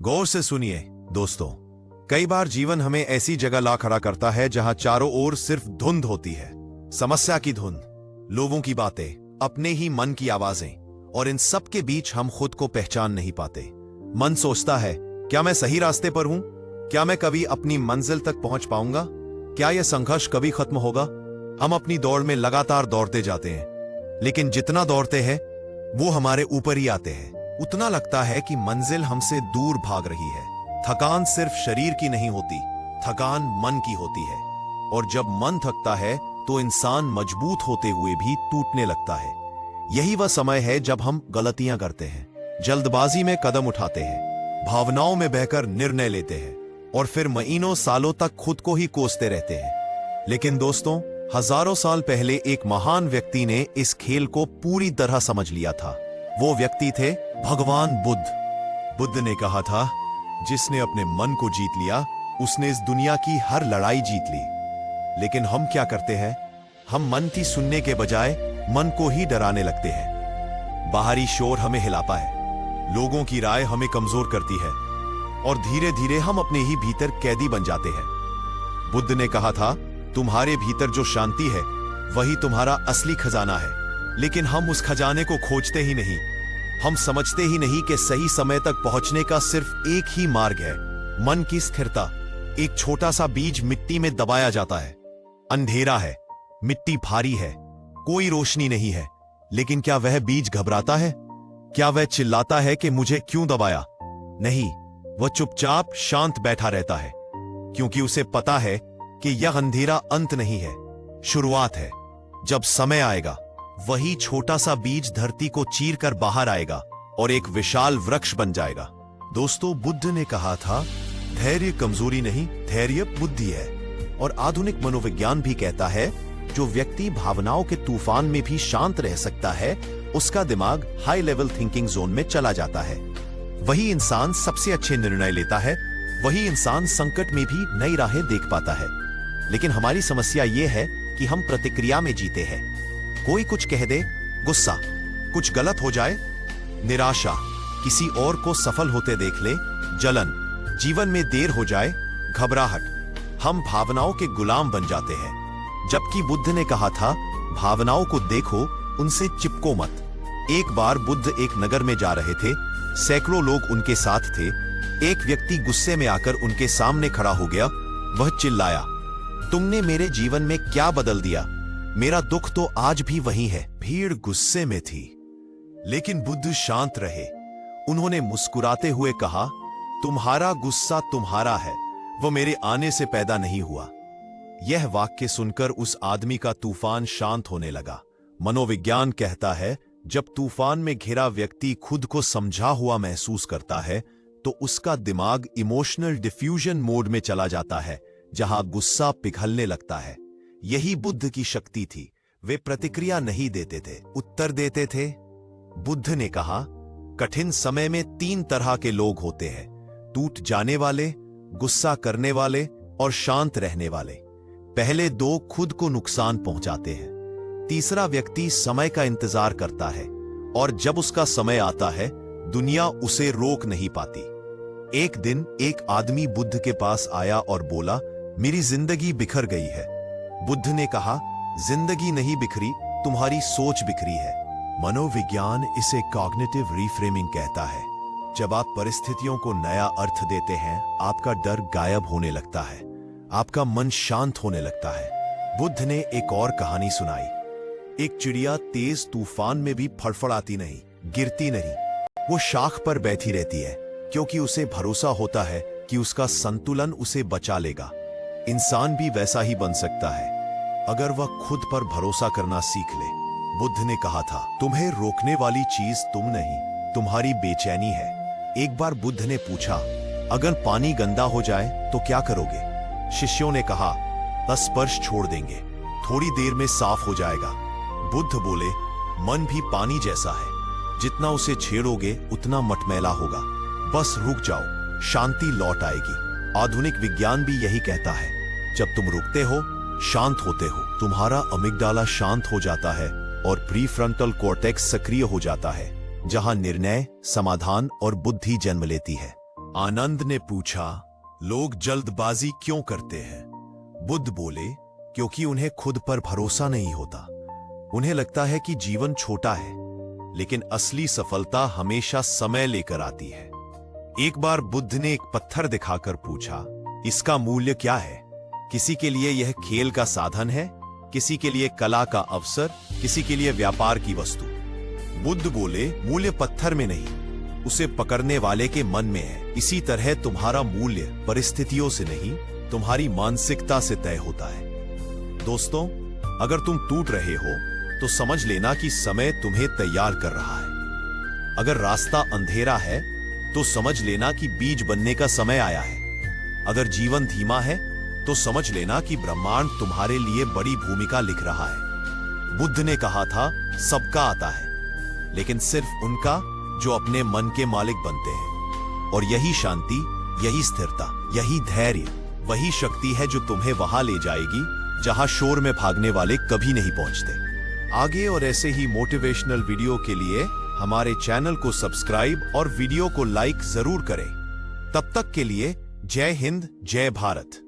गौर से सुनिए दोस्तों, कई बार जीवन हमें ऐसी जगह ला खड़ा करता है जहां चारों ओर सिर्फ धुंध होती है। समस्या की धुंध, लोगों की बातें, अपने ही मन की आवाजें, और इन सब के बीच हम खुद को पहचान नहीं पाते। मन सोचता है, क्या मैं सही रास्ते पर हूं? क्या मैं कभी अपनी मंजिल तक पहुंच पाऊंगा? क्या यह संघर्ष कभी खत्म होगा? हम अपनी दौड़ में लगातार दौड़ते जाते हैं, लेकिन जितना दौड़ते हैं वो हमारे ऊपर ही आते हैं। उतना लगता है कि मंजिल हमसे दूर भाग रही है। थकान सिर्फ शरीर की नहीं होती, थकान मन की होती है। और जब मन थकता है तो इंसान मजबूत होते हुए भी टूटने लगता है। यही वह समय है जब हम गलतियां करते हैं, जल्दबाजी में कदम उठाते हैं, भावनाओं में बहकर निर्णय लेते हैं और फिर महीनों सालों तक खुद को ही कोसते रहते हैं। लेकिन दोस्तों, हजारों साल पहले एक महान व्यक्ति ने इस खेल को पूरी तरह समझ लिया था। वो व्यक्ति थे भगवान बुद्ध। बुद्ध ने कहा था, जिसने अपने मन को जीत लिया उसने इस दुनिया की हर लड़ाई जीत ली। लेकिन हम क्या करते हैं? हम मन की सुनने के बजाय मन को ही डराने लगते हैं। बाहरी शोर हमें हिलाता है, लोगों की राय हमें कमजोर करती है और धीरे धीरे हम अपने ही भीतर कैदी बन जाते हैं। बुद्ध ने कहा था, तुम्हारे भीतर जो शांति है वही तुम्हारा असली खजाना है। लेकिन हम उस खजाने को खोजते ही नहीं। हम समझते ही नहीं कि सही समय तक पहुंचने का सिर्फ एक ही मार्ग है, मन की स्थिरता। एक छोटा सा बीज मिट्टी में दबाया जाता है। अंधेरा है, मिट्टी भारी है, कोई रोशनी नहीं है। लेकिन क्या वह बीज घबराता है? क्या वह चिल्लाता है कि मुझे क्यों दबाया? नहीं, वह चुपचाप शांत बैठा रहता है, क्योंकि उसे पता है कि यह अंधेरा अंत नहीं है, शुरुआत है। जब समय आएगा, वही छोटा सा बीज धरती को चीरकर बाहर आएगा और एक विशाल वृक्ष बन जाएगा। दोस्तों, बुद्ध ने कहा था, धैर्य कमजोरी नहीं, धैर्य बुद्धि है। और आधुनिक मनोविज्ञान भी कहता है, जो व्यक्ति भावनाओं के तूफान में भी शांत रह सकता है, उसका दिमाग हाई लेवल थिंकिंग जोन में चला जाता है। वही इंसान सबसे अच्छे निर्णय लेता है, वही इंसान संकट में भी नई राहें देख पाता है। लेकिन हमारी समस्या यह है कि हम प्रतिक्रिया में जीते हैं। कोई कुछ कह दे, गुस्सा, कुछ गलत हो जाए, निराशा, किसी और को सफल होते देख ले, जलन, जीवन में देर हो जाए, घबराहट। हम भावनाओं के गुलाम बन जाते हैं। जबकि बुद्ध ने कहा था, भावनाओं को देखो, उनसे चिपको मत। एक बार बुद्ध एक नगर में जा रहे थे, सैकड़ों लोग उनके साथ थे। एक व्यक्ति गुस्से में आकर उनके सामने खड़ा हो गया। वह चिल्लाया, तुमने मेरे जीवन में क्या बदल दिया? मेरा दुख तो आज भी वही है। भीड़ गुस्से में थी, लेकिन बुद्ध शांत रहे। उन्होंने मुस्कुराते हुए कहा, तुम्हारा गुस्सा तुम्हारा है, वो मेरे आने से पैदा नहीं हुआ। यह वाक्य सुनकर उस आदमी का तूफान शांत होने लगा। मनोविज्ञान कहता है, जब तूफान में घिरा व्यक्ति खुद को समझा हुआ महसूस करता है तो उसका दिमाग इमोशनल डिफ्यूजन मोड में चला जाता है, जहां गुस्सा पिघलने लगता है। यही बुद्ध की शक्ति थी। वे प्रतिक्रिया नहीं देते थे, उत्तर देते थे। बुद्ध ने कहा, कठिन समय में 3 तरह के लोग होते हैं, टूट जाने वाले, गुस्सा करने वाले और शांत रहने वाले। पहले 2 खुद को नुकसान पहुंचाते हैं। तीसरा व्यक्ति समय का इंतजार करता है और जब उसका समय आता है, दुनिया उसे रोक नहीं पाती। एक दिन एक आदमी बुद्ध के पास आया और बोला, मेरी जिंदगी बिखर गई है। बुद्ध ने कहा, जिंदगी नहीं बिखरी, तुम्हारी सोच बिखरी है। मनोविज्ञान इसे कॉग्निटिव रीफ्रेमिंग कहता है। जब आप परिस्थितियों को नया अर्थ देते हैं, आपका डर गायब होने लगता है, आपका मन शांत होने लगता है। बुद्ध ने एक और कहानी सुनाई। एक चिड़िया तेज तूफान में भी फड़फड़ाती नहीं, गिरती नहीं, वो शाख पर बैठी रहती है, क्योंकि उसे भरोसा होता है कि उसका संतुलन उसे बचा लेगा। इंसान भी वैसा ही बन सकता है, अगर वह खुद पर भरोसा करना सीख ले। बुद्ध ने कहा था, तुम्हें रोकने वाली चीज तुम नहीं, तुम्हारी बेचैनी है। एक बार बुद्ध ने पूछा, अगर पानी गंदा हो जाए तो क्या करोगे? शिष्यों ने कहा, स्पर्श छोड़ देंगे, थोड़ी देर में साफ हो जाएगा। बुद्ध बोले, मन भी पानी जैसा है, जितना उसे छेड़ोगे उतना मटमैला होगा। बस रुक जाओ, शांति लौट आएगी। आधुनिक विज्ञान भी यही कहता है, जब तुम रुकते हो, शांत होते हो, तुम्हारा अमिगडाला शांत हो जाता है और प्रीफ्रंटल कॉर्टेक्स सक्रिय हो जाता है, जहां निर्णय, समाधान और बुद्धि जन्म लेती है। आनंद ने पूछा, लोग जल्दबाजी क्यों करते हैं? बुद्ध बोले, क्योंकि उन्हें खुद पर भरोसा नहीं होता। उन्हें लगता है कि जीवन छोटा है, लेकिन असली सफलता हमेशा समय लेकर आती है। एक बार बुद्ध ने एक पत्थर दिखाकर पूछा, इसका मूल्य क्या है? किसी के लिए यह खेल का साधन है, किसी के लिए कला का अवसर, किसी के लिए व्यापार की वस्तु। बुद्ध बोले, मूल्य पत्थर में नहीं, उसे पकड़ने वाले के मन में है। इसी तरह तुम्हारा मूल्य परिस्थितियों से नहीं, तुम्हारी मानसिकता से तय होता है। दोस्तों, अगर तुम टूट रहे हो तो समझ लेना कि समय तुम्हें तैयार कर रहा है। अगर रास्ता अंधेरा है तो समझ लेना कि बीज बनने का समय आया है। अगर जीवन धीमा है तो समझ लेना कि ब्रह्मांड तुम्हारे लिए बड़ी भूमिका लिख रहा है। बुद्ध ने कहा था, सबका आता है, लेकिन सिर्फ उनका जो अपने मन के मालिक बनते हैं। और यही शांति, यही स्थिरता, यही धैर्य, वही शक्ति है जो तुम्हें वहां ले जाएगी जहां शोर में भागने वाले कभी नहीं पहुंचते। आगे और ऐसे ही मोटिवेशनल वीडियो के लिए हमारे चैनल को सब्सक्राइब और वीडियो को लाइक जरूर करें। तब तक के लिए जय हिंद, जय भारत।